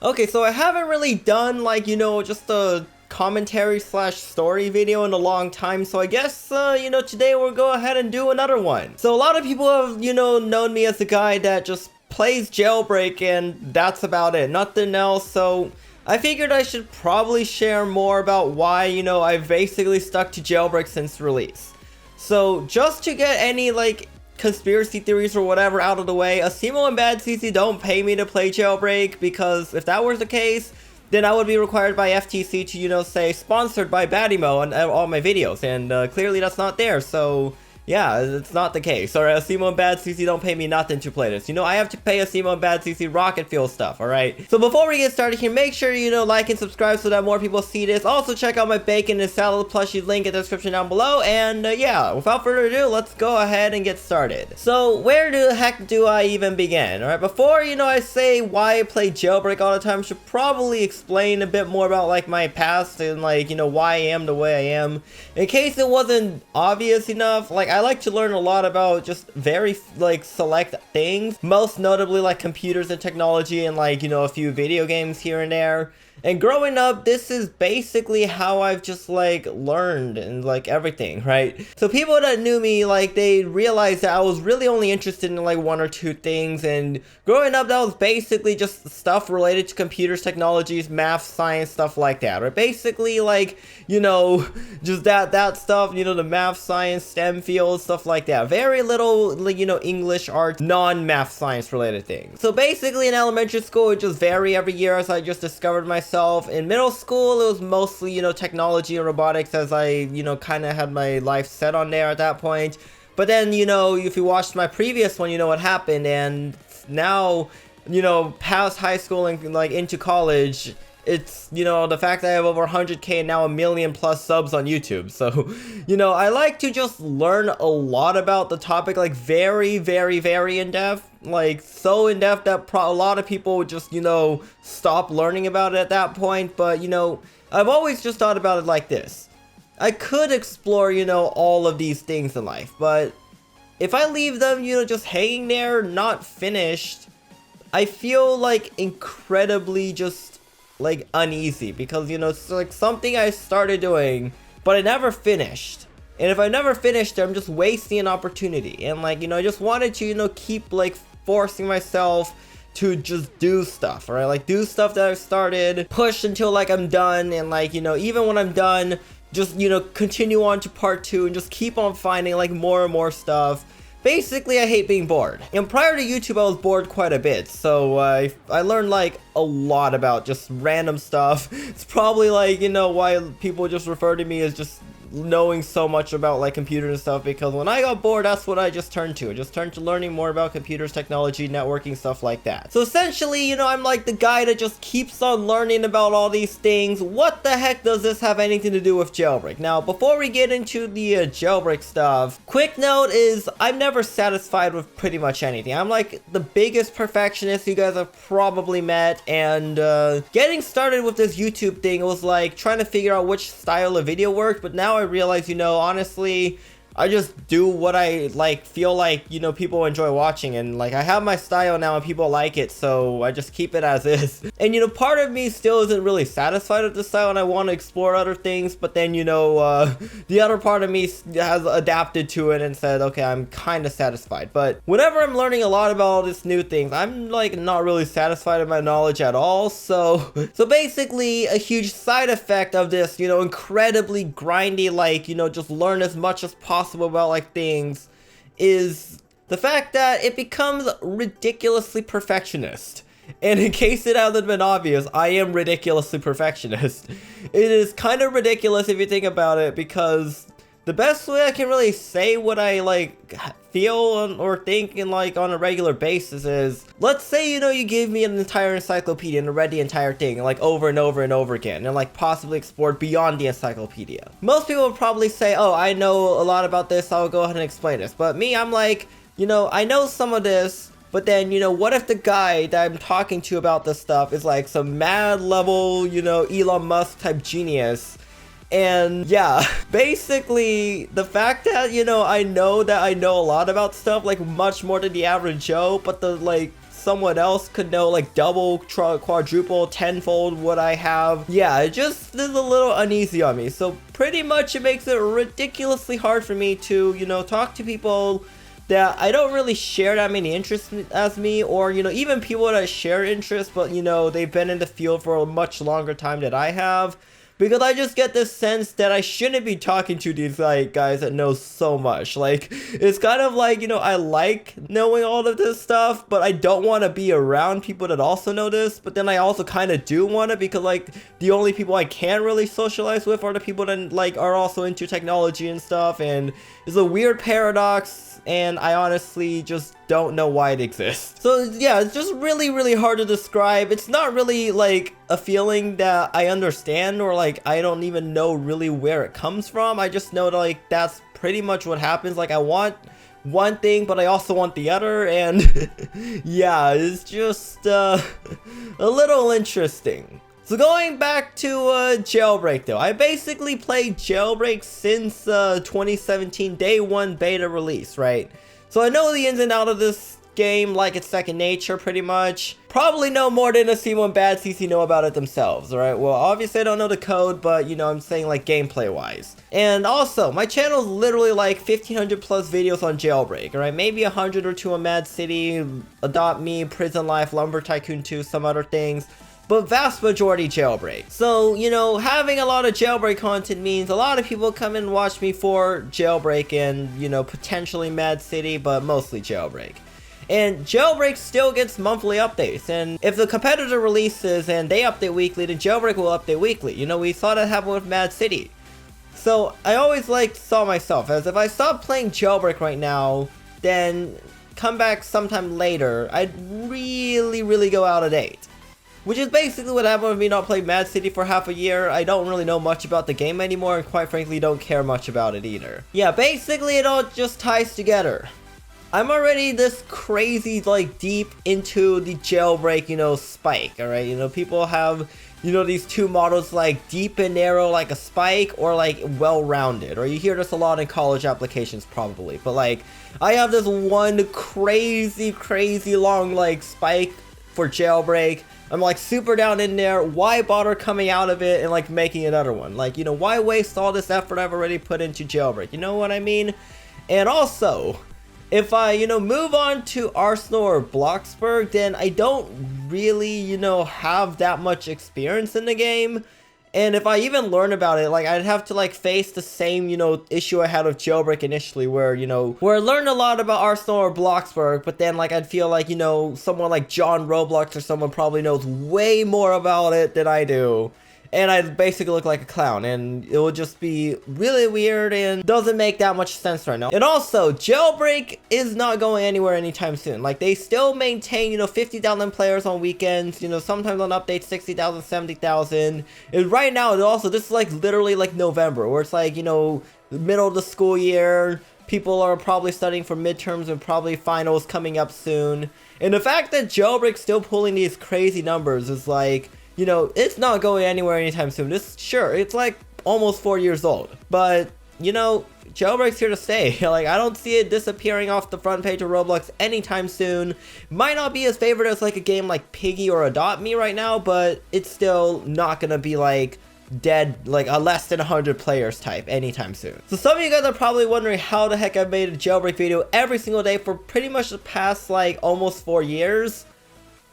Okay, so I haven't really done like, just a commentary slash story video in a long time, so I guess, today we'll go ahead and do another one. So a lot of people have, known me as the guy that just plays Jailbreak and that's about it, nothing else, so I figured I should probably share more about why, I've basically stuck to Jailbreak since release. So just to get any, like, conspiracy theories or whatever out of the way, Asimo and Bad CC don't pay me to play Jailbreak, because if that was the case, then I would be required by FTC to, say, sponsored by Badimo on all my videos, and clearly that's not there, so yeah, it's not the case. Alright, Asimo and Bad CC don't pay me nothing to play this. I have to pay Asimo and Bad CC Rocket Fuel stuff, alright? So before we get started here, make sure you like and subscribe so that more people see this. Also check out my bacon and salad plushies link in the description down below. And yeah, without further ado, let's go ahead and get started. So where the heck do I even begin? Alright, before I say why I play Jailbreak all the time, I should probably explain a bit more about like my past and like why I am the way I am. In case it wasn't obvious enough, like I like to learn a lot about just very like select things, most notably like computers and technology and like a few video games here and there. And growing up, this is basically how I've just like learned and like everything, right? So people that knew me, like they realized that I was really only interested in like one or two things, and growing up that was basically just stuff related to computers, technologies, math, science, stuff like that, right? Basically like, just that stuff, the math, science, STEM fields, stuff like that. Very little like, English, art, non-math science related things. So basically in elementary school, it just varied every year as I just discovered myself. In middle school, it was mostly, technology and robotics, as I, kind of had my life set on there at that point. But then, if you watched my previous one, you know what happened. And now, past high school and like into college, it's, the fact that I have over 100k and now 1 million plus subs on YouTube. So, I like to just learn a lot about the topic, like very, very, very in depth. Like so in depth that a lot of people would just, stop learning about it at that point. But, I've always just thought about it like this. I could explore, all of these things in life, but if I leave them, just hanging there, not finished, I feel like incredibly just like uneasy, because it's like something I started doing but I never finished, and if I never finished it, I'm just wasting an opportunity. And like I just wanted to keep like forcing myself to just do stuff, right? Like do stuff that I've started, push until like I'm done, and like even when I'm done, just continue on to part 2 and just keep on finding like more and more stuff. Basically, I hate being bored. And prior to YouTube, I was bored quite a bit. So I learned like a lot about just random stuff. It's probably like, why people just refer to me as just knowing so much about like computers and stuff, because when I got bored, that's what I just turned to. I just turned to learning more about computers, technology, networking, stuff like that. So essentially, I'm like the guy that just keeps on learning about all these things. What the heck does this have anything to do with Jailbreak? Now, before we get into the Jailbreak stuff, quick note is I'm never satisfied with pretty much anything. I'm like the biggest perfectionist you guys have probably met, and getting started with this YouTube thing, it was like trying to figure out which style of video worked, but now I realize, honestly, I just do what I like, feel like, people enjoy watching, and like I have my style now and people like it, so I just keep it as is. And part of me still isn't really satisfied with the style and I want to explore other things, but then the other part of me has adapted to it and said, okay, I'm kind of satisfied. But whenever I'm learning a lot about all this new things, I'm like not really satisfied with my knowledge at all. So basically a huge side effect of this, incredibly grindy, like, just learn as much as possible about like things, is the fact that it becomes ridiculously perfectionist. And in case it hasn't been obvious, I am ridiculously perfectionist. It is kind of ridiculous if you think about it, because the best way I can really say what I like feel or think in like on a regular basis is, let's say you give me an entire encyclopedia and I read the entire thing like over and over and over again, and like possibly explored beyond the encyclopedia. Most people would probably say, oh, I know a lot about this, I'll go ahead and explain this. But me, I'm like, I know some of this, but then what if the guy that I'm talking to about this stuff is like some mad level Elon Musk type genius? And yeah, basically the fact that I know a lot about stuff, like much more than the average Joe, but the like someone else could know like double, quadruple, tenfold what I have. Yeah, it just is a little uneasy on me. So pretty much it makes it ridiculously hard for me to, you know, talk to people that I don't really share that many interests as me, or, you know, even people that share interests, but, you know, they've been in the field for a much longer time than I have. Because I just get this sense that I shouldn't be talking to these like guys that know so much. Like, it's kind of like, you know, I like knowing all of this stuff, but I don't want to be around people that also know this. But then I also kind of do want to, because like the only people I can really socialize with are the people that like are also into technology and stuff. And it's a weird paradox. And I honestly just don't know why it exists. So yeah, it's just really hard to describe. It's not really like a feeling that I understand, or like I don't even know really where it comes from. I just know that like that's pretty much what happens. Like I want one thing, but I also want the other, and yeah, it's just a little interesting. So going back to Jailbreak though, I basically played Jailbreak since 2017 day 1 beta release, right? So I know the ins and outs of this game like it's second nature pretty much. Probably know more than a C1 bad CC know about it themselves, alright? Well, obviously I don't know the code, but you know, I'm saying like gameplay wise. And also, my channel is literally like 1500 plus videos on Jailbreak, alright? Maybe 100 or 2 on Mad City, Adopt Me, Prison Life, Lumber Tycoon 2, some other things. But vast majority Jailbreak. So, you know, having a lot of Jailbreak content means a lot of people come and watch me for Jailbreak and, you know, potentially Mad City, but mostly Jailbreak. And Jailbreak still gets monthly updates, and if the competitor releases and they update weekly, then Jailbreak will update weekly. You know, we saw that happen with Mad City. So, I always saw myself as if I stop playing Jailbreak right now, then come back sometime later, I'd really go out of date. Which is basically what happened with me not playing Mad City for half a year. I don't really know much about the game anymore, and quite frankly don't care much about it either. Yeah, basically it all just ties together. I'm already this crazy, like, deep into the Jailbreak, you know, spike, alright? You know, people have, you know, these two models, like, deep and narrow like a spike, or like well-rounded. Or you hear this a lot in college applications probably. But like, I have this one crazy long, like, spike for Jailbreak. I'm like super down in there. Why bother coming out of it and like making another one? Like, you know, why waste all this effort I've already put into Jailbreak? You know what I mean? And also, if I, you know, move on to Arsenal or Bloxburg, then I don't really, you know, have that much experience in the game. And if I even learn about it, like, I'd have to, like, face the same, you know, issue I had with Jailbreak initially, where, you know, where I learned a lot about Arsenal or Bloxburg, but then, like, I'd feel like, you know, someone like John Roblox or someone probably knows way more about it than I do. And I'd basically look like a clown, and it would just be really weird and doesn't make that much sense right now. And also, Jailbreak is not going anywhere anytime soon. Like, they still maintain, you know, 50,000 players on weekends, you know, sometimes on updates 60,000, 70,000. And right now, it also, this is like literally like November, where it's like, you know, the middle of the school year, people are probably studying for midterms and probably finals coming up soon. And the fact that Jailbreak's still pulling these crazy numbers is like, you know, it's not going anywhere anytime soon. Sure, it's like almost 4 years old. But, you know, Jailbreak's here to stay. Like, I don't see it disappearing off the front page of Roblox anytime soon. Might not be as favored as like a game like Piggy or Adopt Me right now, but it's still not gonna be like dead, like a less than 100 players type anytime soon. So some of you guys are probably wondering how the heck I've made a Jailbreak video every single day for pretty much the past like almost 4 years.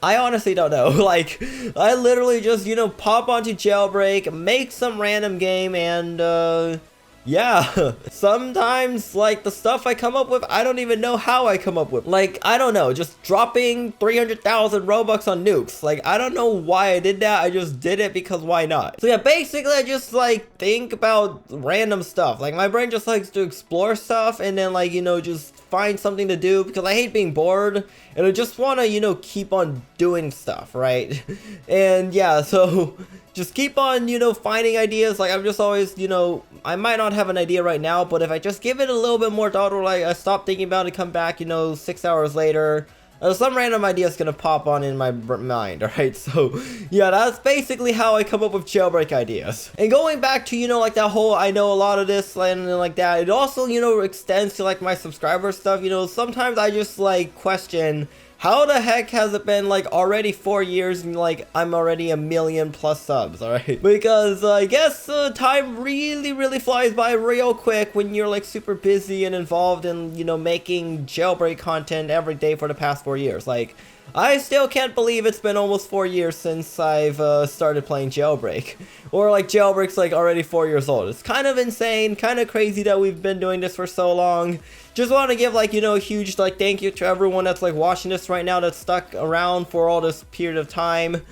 I honestly don't know. Like, I literally just, you know, pop onto Jailbreak, make some random game, and, yeah. Sometimes, like, the stuff I come up with, I don't even know how I come up with. Like, I don't know, just dropping 300,000 Robux on nukes. Like, I don't know why I did that, I just did it because why not? So yeah, basically I just, like, think about random stuff. Like, my brain just likes to explore stuff, and then, like, you know, just find something to do, because I hate being bored, and I just want to, you know, keep on doing stuff, right? And yeah, so just keep on, you know, finding ideas. Like, I'm just always, you know, I might not have an idea right now, but if I just give it a little bit more thought, or like I stop thinking about it, come back, you know, 6 hours later, some random idea is gonna pop on in my mind, alright? So, yeah, that's basically how I come up with Jailbreak ideas. And going back to, you know, like that whole, I know a lot of this and like that, it also, you know, extends to like my subscriber stuff. You know, sometimes I just like question how the heck has it been like already 4 years and like I'm already 1,000,000+ subs, alright? Because I guess time really flies by real quick when you're like super busy and involved in, you know, making jailbreak content every day for the past 4 years. Like, I still can't believe it's been almost 4 years since I've started playing Jailbreak. Or like Jailbreak's like already 4 years old. It's kind of insane, kind of crazy that we've been doing this for so long. Just want to give like, you know, a huge like thank you to everyone that's like watching this right now that's stuck around for all this period of time.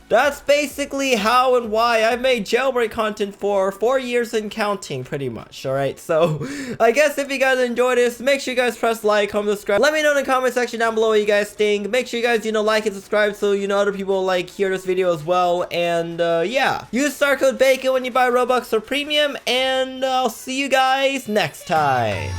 That's basically how and why I've made jailbreak content for 4 years and counting, pretty much, alright? So, I guess if you guys enjoyed this, make sure you guys press like, comment, subscribe. Let me know in the comment section down below what you guys think. Make sure you guys, you know, like and subscribe so, you know, other people, like, hear this video as well. And, yeah. Use star code BACON when you buy Robux or Premium, and I'll see you guys next time.